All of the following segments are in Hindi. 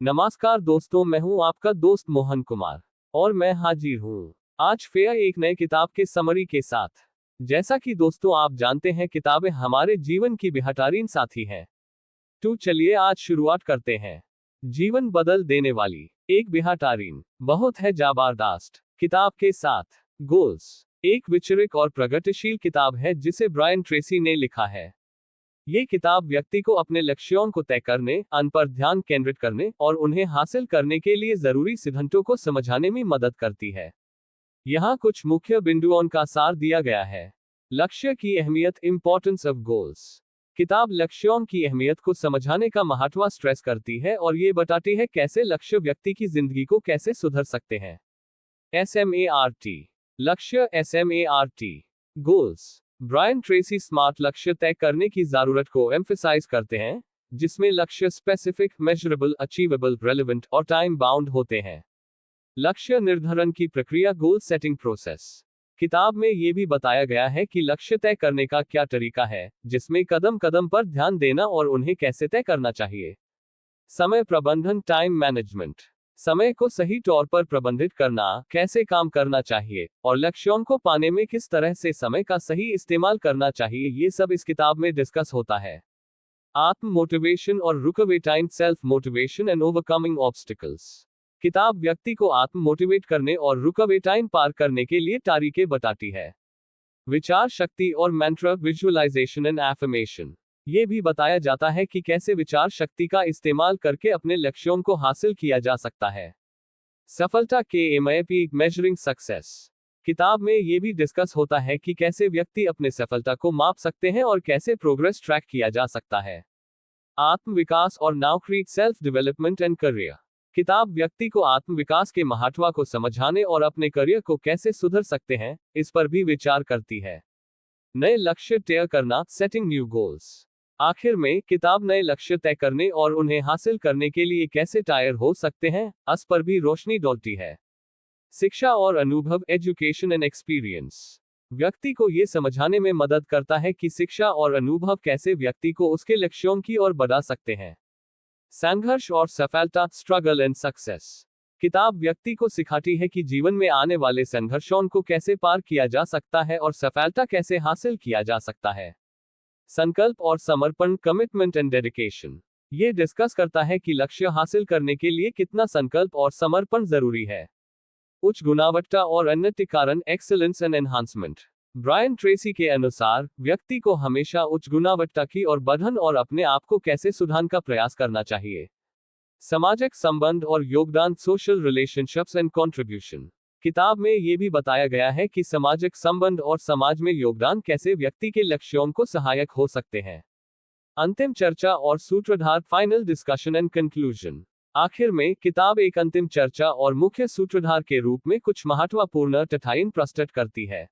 नमस्कार दोस्तों, मैं हूं आपका दोस्त मोहन कुमार और मैं हाजिर हूं आज फिर एक नए किताब के समरी के साथ। जैसा कि दोस्तों आप जानते हैं, किताबें हमारे जीवन की बेहतरीन साथी हैं। तो चलिए आज शुरुआत करते हैं। जीवन बदल देने वाली एक बेहतरीन, बहुत है जबरदस्त किताब के साथ। गोल्स एक विचारक और प्रगतिशील किताब है जिसे ब्रायन ट्रेसी ने लिखा है। ये किताब व्यक्ति को अपने लक्ष्यों को तय करने, उन पर ध्यान केंद्रित करने और उन्हें हासिल करने के लिए जरूरी सिद्धांतों को समझाने में मदद करती है। यहाँ कुछ मुख्य बिंदुओं का सार दिया गया है। लक्ष्य की अहमियत, इंपॉर्टेंस ऑफ गोल्स। किताब लक्ष्यों की अहमियत को समझाने का महत्व स्ट्रेस करती है और ये बताती है कैसे लक्ष्य व्यक्ति की जिंदगी को कैसे सुधर सकते हैं। SMART लक्ष्य, SMART goals. Brian Tracy smart लक्ष्य तय करने की जरूरत को एम्फसाइज करते हैं, जिसमें लक्ष्य स्पेसिफिक, मेजरेबल, अचीवेबल, रेलेवेंट और टाइम बाउंड होते हैं। लक्ष्य निर्धारण की प्रक्रिया, गोल सेटिंग प्रोसेस। किताब में यह भी बताया गया है कि लक्ष्य तय करने का क्या तरीका है, जिसमें कदम कदम पर ध्यान देना और उन्हें कैसे तय करना चाहिए। समय प्रबंधन, टाइम मैनेजमेंट। समय को सही तौर पर प्रबंधित करना, कैसे काम करना चाहिए और लक्ष्यों को पाने में किस तरह से समय का सही इस्तेमाल करना चाहिए, ये सब इस किताब में डिस्कस होता है। आत्म मोटिवेशन और रुकावटें, self motivation and overcoming obstacles. किताब व्यक्ति को आत्म मोटिवेट करने और रुकावटें पार करने के लिए तरीके बताती है। विचार शक्ति और मंत्र, विजुअलाइजेशन एंड एफर्मेशन। ये भी बताया जाता है कि कैसे विचार शक्ति का इस्तेमाल करके अपने लक्ष्यों को हासिल किया जा सकता है। सफलता के MAP, मेजरिंग सक्सेस। किताब में ये भी डिस्कस होता है कि कैसे व्यक्ति अपने सफलता को माप सकते हैं और कैसे प्रोग्रेस ट्रैक किया जा सकता है। आत्मविकास और नौकरी, सेल्फ डेवलपमेंट एंड करियर। किताब व्यक्ति को आत्मविकास के महत्व को समझाने और अपने करियर को कैसे सुधर सकते हैं, इस पर भी विचार करती है। नए लक्ष्य तय करना, सेटिंग न्यू गोल्स। आखिर में किताब नए लक्ष्य तय करने और उन्हें हासिल करने के लिए कैसे तैयार हो सकते हैं, इस पर भी रोशनी डालती है। शिक्षा और अनुभव, एजुकेशन एंड एक्सपीरियंस। व्यक्ति को यह समझाने में मदद करता है कि शिक्षा और अनुभव कैसे व्यक्ति को उसके लक्ष्यों की ओर बढ़ा सकते हैं। संघर्ष और सफलता, स्ट्रगल एंड सक्सेस। किताब व्यक्ति को सिखाती है कि जीवन में आने वाले संघर्षों को कैसे पार किया जा सकता है और सफलता कैसे हासिल किया जा सकता है। संकल्प और समर्पण, कमिटमेंट एंड डेडिकेशन। ये डिस्कस करता है कि लक्ष्य हासिल करने के लिए कितना संकल्प और समर्पण जरूरी है। उच्च गुणवत्ता और उन्नति कारण, excellence and enhancement. Brian Tracy के अनुसार व्यक्ति को हमेशा उच्च गुणवत्ता की ओर बढ़न और अपने आप को कैसे सुधारने का प्रयास करना चाहिए। सामाजिक संबंध और योगदान, सोशल रिलेशनशिप्स एंड कंट्रीब्यूशन। किताब में यह भी बताया गया है कि सामाजिक संबंध और समाज में योगदान कैसे व्यक्ति के लक्ष्यों को सहायक हो सकते हैं। अंतिम चर्चा और सूत्रधार, फाइनल डिस्कशन एंड कंक्लूजन। आखिर में किताब एक अंतिम चर्चा और मुख्य सूत्रधार के रूप में कुछ महत्वपूर्ण तथ्यों प्रस्तुत करती है।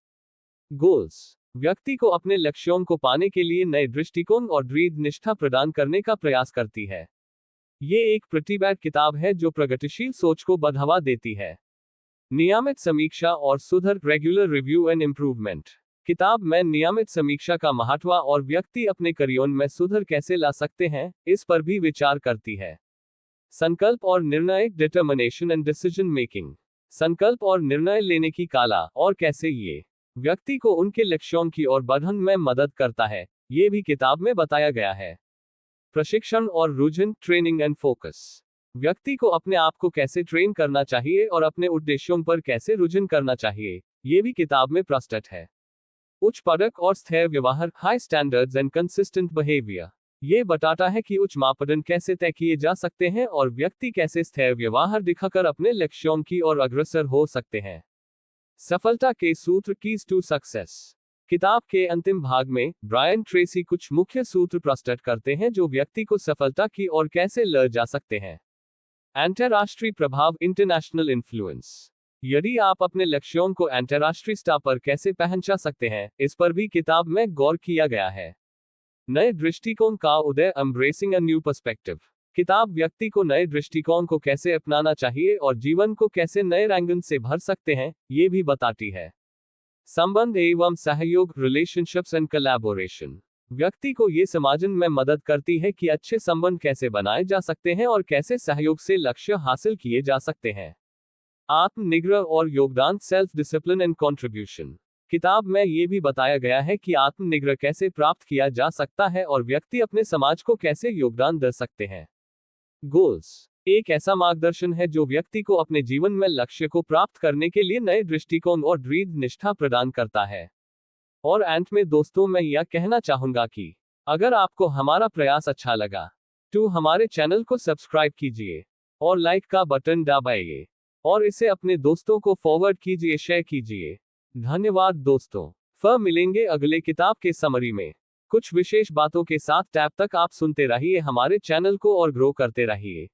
गोल्स व्यक्ति को अपने लक्ष्यों को पाने के लिए नए दृष्टिकोण और दृढ़ निष्ठा प्रदान करने का प्रयास करती है। ये एक प्रतिबद्ध किताब है जो प्रगतिशील सोच को बढ़ावा देती है। नियमित समीक्षा और सुधार, रेगुलर रिव्यू एंड इम्प्रूवमेंट। किताब में नियमित समीक्षा का महत्व और व्यक्ति अपने करियर में सुधार कैसे ला सकते हैं, इस पर भी विचार करती है। संकल्प और निर्णय, डिटर्मिनेशन एंड डिसीजन मेकिंग। संकल्प और निर्णय लेने की कला और कैसे ये व्यक्ति को उनके लक्ष्यों की ओर बढ़ने में मदद करता है, ये भी किताब में बताया गया है। प्रशिक्षण और रुझान, ट्रेनिंग एंड फोकस। व्यक्ति को अपने आप को कैसे ट्रेन करना चाहिए और अपने उद्देश्यों पर कैसे रुझान करना चाहिए, ये भी किताब में प्रस्तुत है। उच्च पदक और स्थिर व्यवहार, high standards and consistent behaviour. ये बताता है कि उच्च मापदंड कैसे तय किए जा सकते हैं और व्यक्ति कैसे स्थिर व्यवहार दिखाकर अपने लक्ष्यों की ओर अग्रसर हो सकते हैं। सफलता के सूत्र, कीज टू सक्सेस। किताब के अंतिम भाग में ब्रायन ट्रेसी कुछ मुख्य सूत्र प्रस्तुत करते हैं जो व्यक्ति को सफलता की ओर कैसे ले जा सकते हैं। अंतर्राष्ट्रीय प्रभाव, इंटरनेशनल इन्फ्लुएंस। यदि आप अपने लक्ष्यों को अंतर्राष्ट्रीय स्तर पर कैसे पहुंचा सकते हैं, इस पर भी किताब में गौर किया गया है। नए दृष्टिकोण का उदय, एम्ब्रेसिंग अ न्यू पर्सपेक्टिव। किताब व्यक्ति को नए दृष्टिकोण को कैसे अपनाना चाहिए और जीवन को कैसे नए रंगन से भर सकते हैं, ये भी बताती है। संबंध एवं सहयोग, रिलेशनशिप्स एंड कोलैबोरेशन। व्यक्ति को ये समझने में मदद करती है कि अच्छे संबंध कैसे बनाए जा सकते हैं और कैसे सहयोग से लक्ष्य हासिल किए जा सकते हैं। आत्मनिग्रह और योगदान, सेल्फ डिसिप्लिन एंड कंट्रीब्यूशन। किताब में ये भी बताया गया है कि आत्मनिग्रह कैसे प्राप्त किया जा सकता है और व्यक्ति अपने समाज को कैसे योगदान दे सकते हैं। गोल्स एक ऐसा मार्गदर्शन है जो व्यक्ति को अपने जीवन में लक्ष्य को प्राप्त करने के लिए नए दृष्टिकोण और दृढ़ निष्ठा प्रदान करता है। और अंत में दोस्तों, मैं यह कहना चाहूंगा कि अगर आपको हमारा प्रयास अच्छा लगा तो हमारे चैनल को सब्सक्राइब कीजिए और लाइक का बटन दबाइए और इसे अपने दोस्तों को फॉरवर्ड कीजिए, शेयर कीजिए। धन्यवाद दोस्तों। फिर मिलेंगे अगले किताब के समरी में कुछ विशेष बातों के साथ। तब तक आप सुनते रहिए हमारे चैनल को और ग्रो करते रहिए।